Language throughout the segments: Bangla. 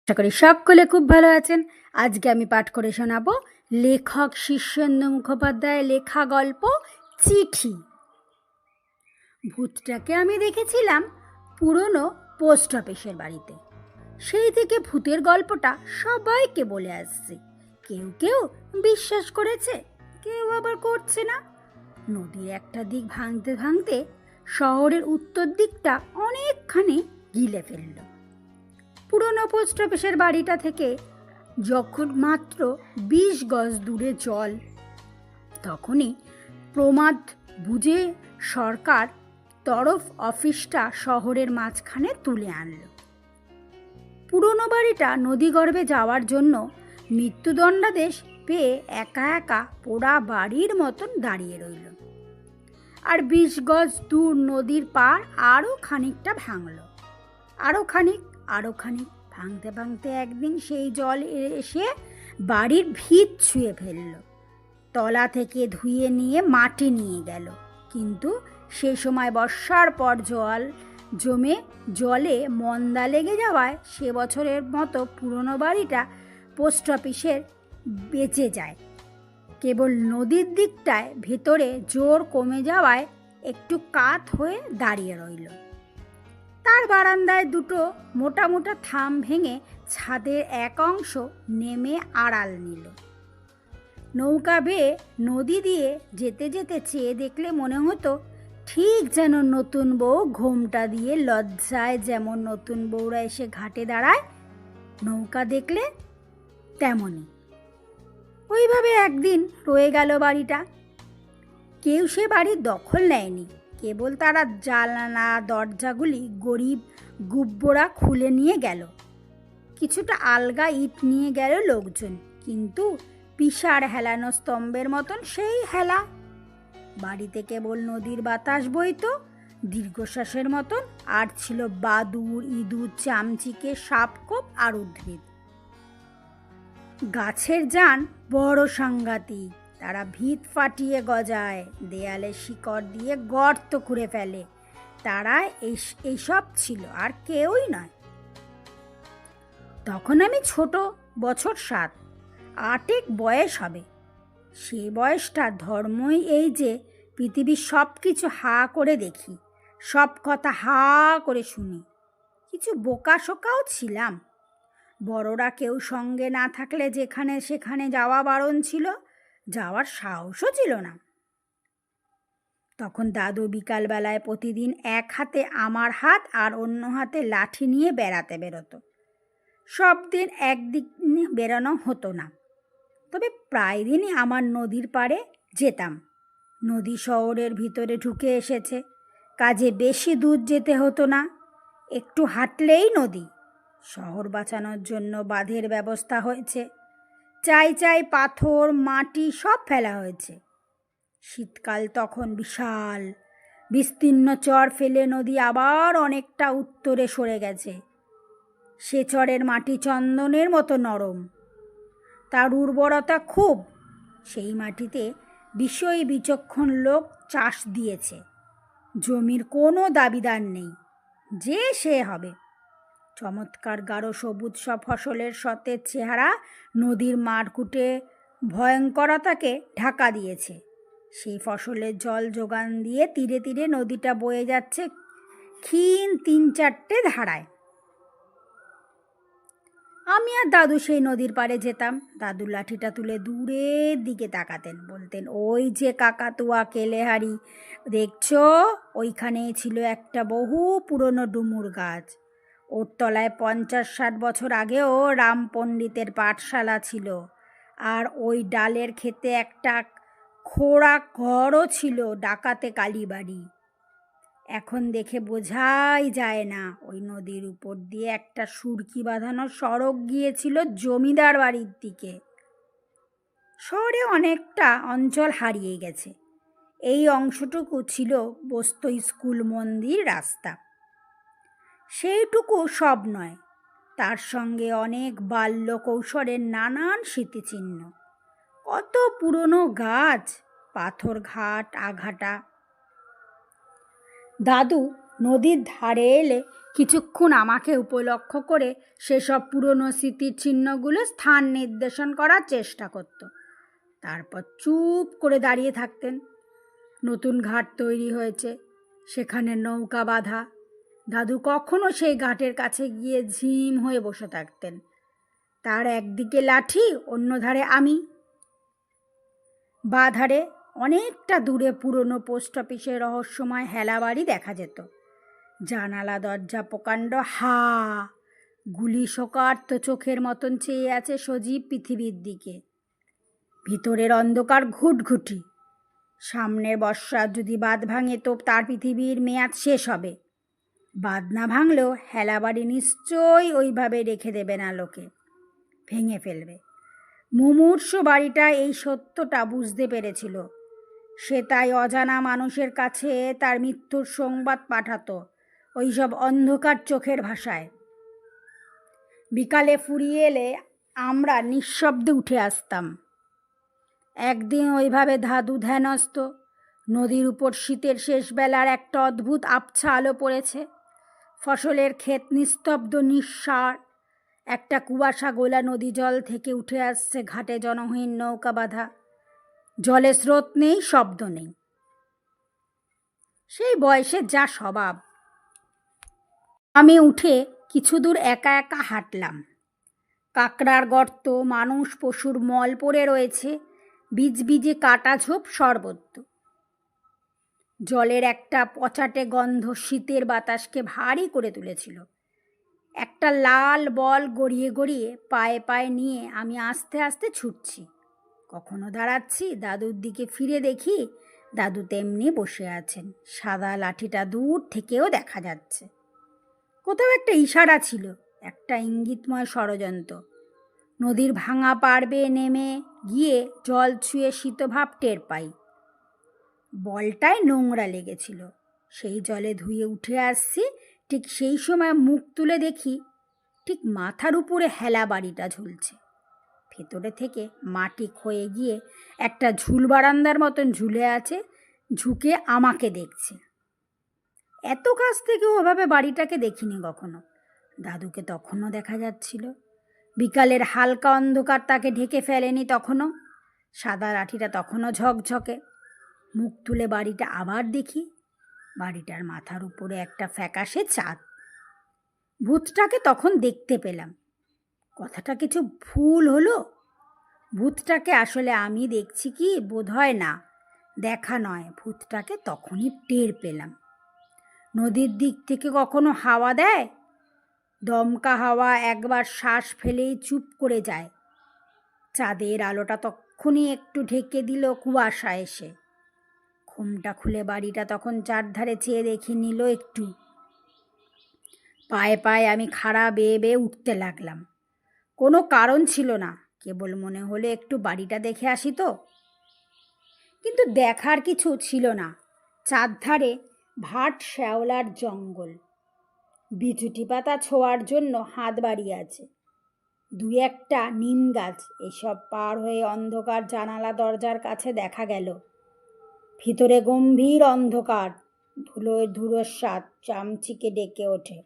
আশা করি সকলে খুব ভালো আছেন। আজকে আমি পাঠ করে শোনাবো লেখক শীর্ষেন্দু মুখোপাধ্যায়ের লেখা গল্প চিঠি। ভূতটাকে আমি দেখেছিলাম পুরনো পোস্ট অফিসের বাড়িতে। সেই থেকে ভূতের গল্পটা সবাইকে বলে আসছে। কেউ কেউ বিশ্বাস করেছে, কেউ আবার করছে না। নদীর একটা দিক ভাঙতে ভাঙতে শহরের উত্তর দিকটা অনেকখানি গিলে ফেলল। পুরনো পোস্ট অফিসের বাড়িটা থেকে যখন মাত্র 20 গজ দূরে জল, তখনই প্রমাদ বুঝে সরকার তরফ অফিসটা শহরের মাঝখানে তুলে আনল। পুরনো বাড়িটা নদীগর্ভে যাওয়ার জন্য মৃত্যুদণ্ডাদেশ পেয়ে একা একা পোড়া বাড়ির মতন দাঁড়িয়ে রইল। আর 20 গজ দূর নদীর পাড় আরও খানিকটা ভাঙল, আরও খানিক ভাঙতে ভাঙতে একদিন সেই জল এসে বাড়ির ভিত ছুঁয়ে ফেলল। তলা থেকে ধুয়ে নিয়ে মাটি নিয়ে গেল। কিন্তু সেই সময় বর্ষার পর জল জমে জলে মন্দা লেগে যাওয়ায় সে বছরের মতো পুরনো বাড়িটা পোস্ট অফিসের বেঁচে যায়। কেবল নদীর দিকটায় ভেতরে জোর কমে যাওয়ায় একটু কাত হয়ে দাঁড়িয়ে রইল। তার বারান্দায় দুটো মোটা মোটা থাম ভেঙে ছাদের এক অংশ নেমে আড়াল নিল। নৌকা বেয়ে নদী দিয়ে যেতে যেতে চেয়ে দেখলে মনে হতো ঠিক যেন নতুন বউ ঘোমটা দিয়ে লজ্জায় যেমন নতুন বউরা এসে ঘাটে দাঁড়ায়, নৌকা দেখলে তেমনই। ওইভাবে একদিন রয়ে গেল বাড়িটা। কেউ সে বাড়ির দখল নেয়নি। কেবল তারা জানালা দরজাগুলি গরিব গুব্বরা খুলে নিয়ে গেল। কিছুটা আলগা ইট নিয়ে গেল লোকজন, কিন্তু পিসার হেলানো স্তম্ভের মতন সেই হেলা। বাড়িতে কেবল নদীর বাতাস বইত দীর্ঘশ্বাসের মতন, আর ছিল বাদুড়, ইঁদুর, চামচিকে, সাপখোপ আর উদ্ভিদ। গাছের জান বড় সাংঘাতিক। তারা ভিত ফাটিয়ে গজায়, দেয়ালে শিকড় দিয়ে গর্ত খুঁড়ে ফেলে। তারা এইসব ছিল, আর কেউই নয়। তখন আমি ছোট, বছর 7, 8 বয়স হবে। সেই বয়সটা ধর্মই এই যে পৃথিবীর সব কিছু হা করে দেখি, সব কথা হা করে শুনি। কিছু বোকা শোকাও ছিলাম। বড়রা কেউ সঙ্গে না থাকলে যেখানে সেখানে যাওয়া বারণ ছিল, যাওয়ার সাহসও ছিল না। তখন দাদু বিকালবেলায় প্রতিদিন এক হাতে আমার হাত আর অন্য হাতে লাঠি নিয়ে বেড়াতে বেরোতো। সব দিন একদিন বেরোনো হতো না, তবে প্রায় দিনই আমার নদীর পাড়ে যেতাম। নদী শহরের ভিতরে ঢুকে এসেছে, কাজে বেশি দূর যেতে হতো না। একটু হাঁটলেই নদী। শহর বাঁচানোর জন্য বাঁধের ব্যবস্থা হয়েছে। চাই চাই পাথর, মাটি সব ফেলা হয়েছে। শীতকাল তখন বিশাল বিস্তীর্ণ চর ফেলে নদী আবার অনেকটা উত্তরে সরে গেছে। সে চরের মাটি চন্দনের মতো নরম, তার উর্বরতা খুব। সেই মাটিতে বিষয় বিচক্ষণ লোক চাষ দিয়েছে। জমির কোনো দাবিদার নেই, যে সে হবে। চমৎকার গাঢ় সবুজ সব ফসলের সতেজ চেহারা নদীর মারকুটে ভয়ঙ্করতাকে ঢাকা দিয়েছে। সেই ফসলের জল যোগান দিয়ে তীরে তীরে নদীটা বয়ে যাচ্ছে ক্ষীণ 3-4টে ধারায়। আমি আর দাদু সেই নদীর পাড়ে যেতাম। দাদু লাঠিটা তুলে দূরের দিকে তাকাতেন, বলতেন, ওই যে কাকাতুয়া কেলেহারি দেখছো, ওইখানেই ছিল একটা বহু পুরনো ডুমুর গাছ। ওর তলায় 50-60 বছর আগেও রাম পণ্ডিতের পাঠশালা ছিল। আর ওই ডালের খেতে একটা খোড়া ঘরও ছিল, ডাকাতে কালীবাড়ি। এখন দেখে বোঝাই যায় না, ওই নদীর উপর দিয়ে একটা সুরকি বাঁধানো সড়ক গিয়েছিল জমিদার বাড়ির দিকে। শহরে অনেকটা অঞ্চল হারিয়ে গেছে। এই অংশটুকু ছিল বস্ত স্কুল, মন্দির, রাস্তা। সেইটুকু সব নয়, তার সঙ্গে অনেক বাল্য কৈশোরের নানান স্মৃতিচিহ্ন। কত পুরনো গাছ, পাথর ঘাট, আঘাটা। দাদু নদীর ধারে এলে কিছুক্ষণ আমাকে উপলক্ষ করে সেসব পুরনো স্মৃতির চিহ্নগুলো স্থান নির্দেশন করার চেষ্টা করত। তারপর চুপ করে দাঁড়িয়ে থাকতেন। নতুন ঘাট তৈরি হয়েছে, সেখানে নৌকা বাঁধা। দাদু কখনো সেই ঘাটের কাছে গিয়ে ঝিম হয়ে বসে থাকতেন। তার একদিকে লাঠি, অন্য ধারে আমি। বা ধারে অনেকটা দূরে পুরনো পোস্ট অফিসের রহস্যময় হেলাবাড়ি দেখা যেত। জানালা দরজা প্রকাণ্ড হা গুলি শোকার্ত চোখের মতন চেয়ে আছে সজীব পৃথিবীর দিকে। ভিতরের অন্ধকার ঘুটঘুটি। সামনের বর্ষা যদি বাঁধ ভাঙে তো তার পৃথিবীর মেয়াদ শেষ হবে। বাঁধ না ভাঙলেও হেলাবাড়ি নিশ্চয়ই ওইভাবে রেখে দেবে না, লোকে ভেঙে ফেলবে। মুমূর্ষ বাড়িটা এই সত্যটা বুঝতে পেরেছিল। সে তাই অজানা মানুষের কাছে তার মৃত্যুর সংবাদ পাঠাতো ওইসব অন্ধকার চোখের ভাষায়। বিকালে ফুরিয়ে এলে আমরা নিঃশব্দে উঠে আসতাম। একদিন ওইভাবে দাদু ধ্যানস্থ। নদীর উপর শীতের শেষ বেলার একটা অদ্ভুত আবছা আলো পড়েছে। ফসলের ক্ষেত নিস্তব্ধ, নিঃসার। একটা কুয়াশা গোলা নদী জল থেকে উঠে আসছে ঘাটে জনহীন নৌকা বাঁধা। জলে স্রোত নেই, শব্দ নেই। সেই বয়সে যা স্বভাব। আমি উঠে কিছু দূর একা একা হাঁটলাম। কাঁকড়ার গর্ত, মানুষ পশুর মল পড়ে রয়েছে, বীজে কাটা ঝোপ সর্বত্র। জলের একটা পচাটে গন্ধ শীতের বাতাসকে ভারী করে তুলেছিল। একটা লাল বল গড়িয়ে গড়িয়ে পায়ে পায়ে নিয়ে আমি আস্তে আস্তে ছুটছি। কখনো দাঁড়াচ্ছি, দাদুর দিকে ফিরে দেখি দাদু তেমনি বসে আছেন। সাদা লাঠিটা দূর থেকেও দেখা যাচ্ছে। কোথাও একটা ইশারা ছিল, একটা ইঙ্গিতময় ষড়যন্ত্র। নদীর ভাঙা পাড় বেয়ে নেমে গিয়ে জল ছুঁয়ে শীতভাব টের পাই। বলটায় নোংরা লেগেছিল। সেই জলে ধুয়ে উঠে আসছি। ঠিক সেই সময় মুখ তুলে দেখি ঠিক মাথার উপরে হেলা বাড়িটা ঝুলছে। ভেতরে থেকে মাটি ক্ষয়ে গিয়ে একটা ঝুল বারান্দার মতন ঝুলে আছে, ঝুঁকে আমাকে দেখছে। এত কাছ থেকেও ওভাবে বাড়িটাকে দেখিনি কখনো। দাদুকে তখনও দেখা যাচ্ছিল। বিকালের হালকা অন্ধকার তাকে ঢেকে ফেলেনি তখনও। সাদা লাঠিটা তখনও ঝকঝকে। মুখ তুলে বাড়িটা আবার দেখি। বাড়িটার মাথার উপরে একটা ফ্যাকাশে চাঁদ। ভূতটাকে তখন দেখতে পেলাম। কথাটা কিছু ভুল হলো? ভূতটাকে আসলে আমি দেখছি কি বোধহয় না, দেখা নয়। ভূতটাকে তখনই টের পেলাম। নদীর দিক থেকে কখনো হাওয়া দেয়, দমকা হাওয়া একবার শ্বাস ফেলেই চুপ করে যায়। চাঁদের আলোটা তখনই একটু ঢেকে দিল কুয়াশা এসে। ঘুমটা খুলে বাড়িটা তখন চারধারে চেয়ে দেখে নিল একটু। পায়ে পায়ে আমি খাড়া বেয়ে বেয়ে উঠতে লাগলাম। কোনো কারণ ছিল না, কেবল মনে হলো একটু বাড়িটা দেখে আসি তো। কিন্তু দেখার কিছু ছিল না। চারধারে ভাট শ্যাওলার জঙ্গল। বিচুটি পাতা ছোঁয়ার জন্য হাত বাড়িয়ে আছে। দু একটা নিম গাছ। এসব পার হয়ে অন্ধকার জানালা দরজার কাছে দেখা গেল। ভিতরে গম্ভীর অন্ধকার। ধুলোয় ধুলোস্বাদ চামচিকে ডেকে ওঠে।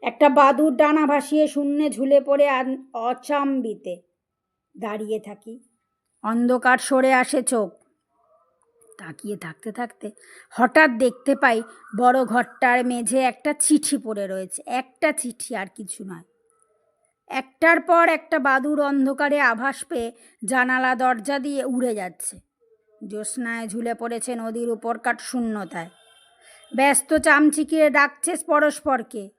একটা বাদুর ডানা ভাসিয়ে শূন্যে ঝুলে পড়ে অচাম্বিতে দাঁড়িয়ে থাকি। অন্ধকার সরে আসে চোখ। তাকিয়ে থাকতে থাকতে হঠাৎ দেখতে পাই বড় ঘরটার মেঝে একটা চিঠি পড়ে রয়েছে। একটা চিঠি, আর কিছু নয়। একটার পর একটা বাদুর অন্ধকারে আভাস পেয়ে জানালা দরজা দিয়ে উড়ে যাচ্ছে। জ্যোৎস্নায় ঝুলে পড়েছে নদীর উপরকার শূন্যতায়। ব্যস্ত চামচিকিয়ে ডাকছে পরস্পরকে।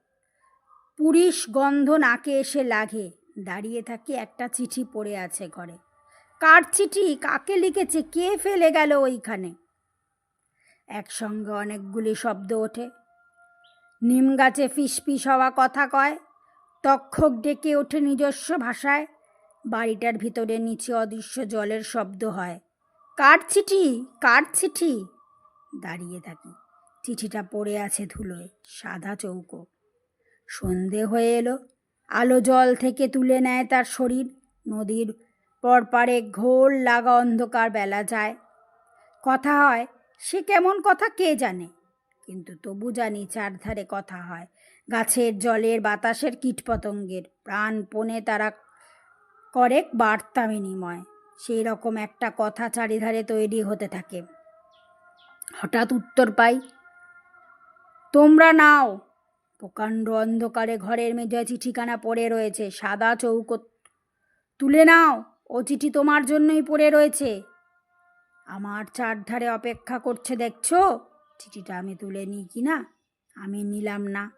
পুরিশ গন্ধ নাকে এসে লাগে। দাঁড়িয়ে থাকি, একটা চিঠি পড়ে আছে ঘরে। কার চিঠি? কাকে লিখেছে? কে ফেলে গেল ওইখানে? একসঙ্গে অনেকগুলি শব্দ ওঠে। নিম গাছে ফিসফিস হওয়া কথা কয়। তক্ষক ডেকে ওঠে নিজস্ব ভাষায়। বাড়িটার ভিতরে নিচে অদৃশ্য জলের শব্দ হয়। কার চিঠি? কার চিঠি? দাঁড়িয়ে থাকি। চিঠিটা পড়ে আছে ধুলোয়। সাদা চৌকো। সন্ধে হয়ে এলো। আলো জল থেকে তুলে নেয় তার শরীর। নদীর পরপারে ঘোর লাগা অন্ধকার বেলা যায়। কথা হয়, সে কেমন কথা কে জানে। কিন্তু তবু জানি চারধারে কথা হয়, গাছের, জলের, বাতাসের, কীটপতঙ্গের প্রাণপণে তারা করে বার্তা বিনিময়। সেই রকম একটা কথা চারিধারে তৈরি হতে থাকে। হঠাৎ উত্তর পাই, তোমরা নাও। প্রকাণ্ড অন্ধকারে ঘরের মেঝেয় চিঠিখানা পড়ে রয়েছে, সাদা চৌকো। তুলে নাও, ও চিঠি তোমার জন্যই পড়ে রয়েছে। আমার চারধারে অপেক্ষা করছে দেখছো। চিঠিটা আমি তুলে নিই কি না? আমি নিলাম না।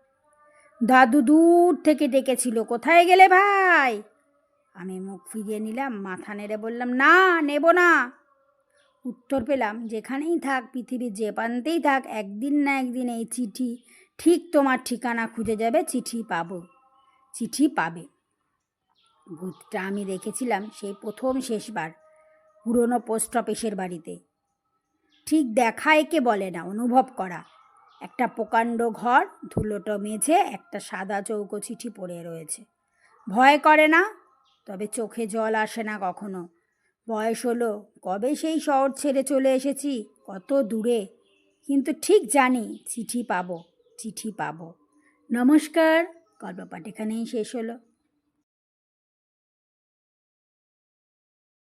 দাদু দূর থেকে ডেকেছিল, কোথায় গেলে ভাই? আমি মুখ ফিরিয়ে নিলাম, মাথা নেড়ে বললাম, না, নেব না। উত্তর পেলাম, যেখানেই থাক, পৃথিবীর যে প্রান্তেই থাক, একদিন না একদিন এই চিঠি ঠিক তোমার ঠিকানা খুঁজে যাবে, চিঠি পাবে। ভূতটা আমি দেখেছিলাম সেই প্রথম শেষবার পুরনো পোস্ট অফিসের বাড়িতে। ঠিক দেখা একে বলে না, অনুভব করা। একটা প্রকাণ্ড ঘর, ধুলোটো মেঝে, একটা সাদা চৌকো চিঠি পড়ে রয়েছে। ভয় করে না, তবে চোখে জল আসে না কখনো। বয়স হলো, কবে সেই শহর ছেড়ে চলে এসেছি, কত দূরে, কিন্তু ঠিক জানি চিঠি পাবো। নমস্কার, গল্প পাঠ এখানেই শেষ হলো।